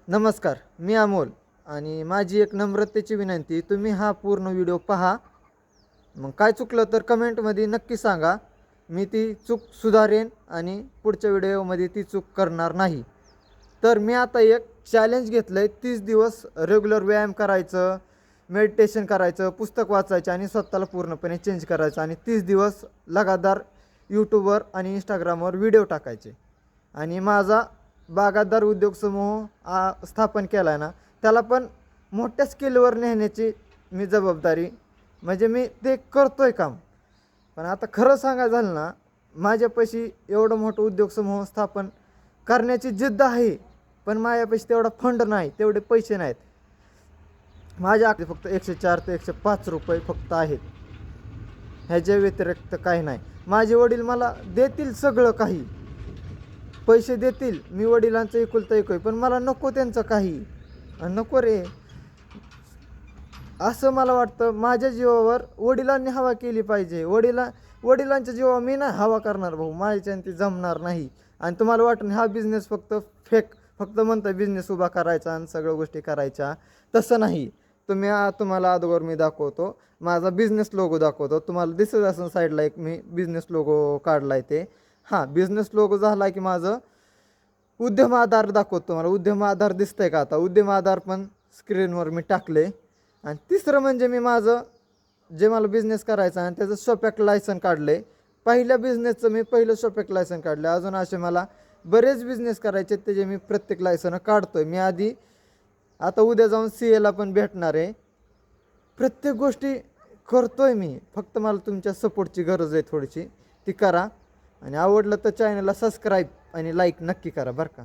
नमस्कार, मी अमोल आणि माझी एक नम्रतेची विनंती, तुम्ही हा पूर्ण व्हिडिओ पहा. मग काय चुकलं तर कमेंटमध्ये नक्की सांगा. मी ती चूक सुधारेन आणि पुढच्या व्हिडिओमध्ये ती चूक करणार नाही. तर मी आता एक चॅलेंज घेतलं आहे, 30 दिवस रेग्युलर व्यायाम करायचं, मेडिटेशन करायचं, पुस्तक वाचायचं आणि स्वतःला पूर्णपणे चेंज करायचं आणि 30 दिवस लगातार यूट्यूबवर आणि इंस्टाग्रामवर व्हिडिओ टाकायचे. आणि माझा बागायतदार उद्योग समूह स्थापन केला आहे ना, त्याला पण मोठ्या स्केलवर नेण्याची मी जबाबदारी, म्हणजे मी ते करतो आहे काम. पण आता खरं सांगायचं झालं ना, माझ्यापाशी एवढं मोठं उद्योग समूह स्थापन करण्याची जिद्द आहे, पण माझ्यापाशी तेवढा फंड नाही, तेवढे पैसे नाहीत. माझ्या फक्त 104 ते 105 रुपये फक्त आहेत. ह्याच्या व्यतिरिक्त काही नाही. माझे वडील मला देतील सगळं काही, पैसे देतील, मी वडिलांचं एकुलतं एक आहे, पण मला नको त्यांचं काही. नको रे, असं मला वाटतं. माझ्या जीवावर वडिलांनी हवा केली पाहिजे. वडिलांच्या जीवावर मी नाही हवा करणार भाऊ, माझ्याच्याने ती जमणार नाही. आणि तुम्हाला वाटतं हा बिझनेस फक्त फेक, फक्त म्हणता बिझनेस उभा करायचा आणि सगळ्या गोष्टी करायच्या, तसं नाही. तुम्हाला अगोदर मी दाखवतो, माझा बिझनेस लोगो दाखवतो. तुम्हाला दिसत असेल साईडला एक मी बिझनेस लोगो काढला आहे. ते बिझनेस लोगो झाला की माझं उद्यम आधार दाखवतो. तुम्हाला उद्यम आधार दिसतंय का? आता उद्यम आधार पण स्क्रीनवर मी टाकले. आणि तिसरं म्हणजे मी माझं जे मला बिझनेस करायचा आणि त्याचं शॉपॅक लायसन काढले. पहिल्या बिझनेसचं मी पहिलं शॉपॅक लायसन काढलं. अजून असे मला बरेच बिझनेस करायचे, त्याचे मी प्रत्येक लायसन काढतोय. मी आधी आता उद्या जाऊन CA ला पण भेटणार आहे. प्रत्येक गोष्टी करतोय मी, फक्त मला तुमच्या सपोर्टची गरज आहे थोडीशी, ती करा. आणि आवडलं तर चॅनलला सबस्क्राईब आणि लाईक नक्की करा बरं का.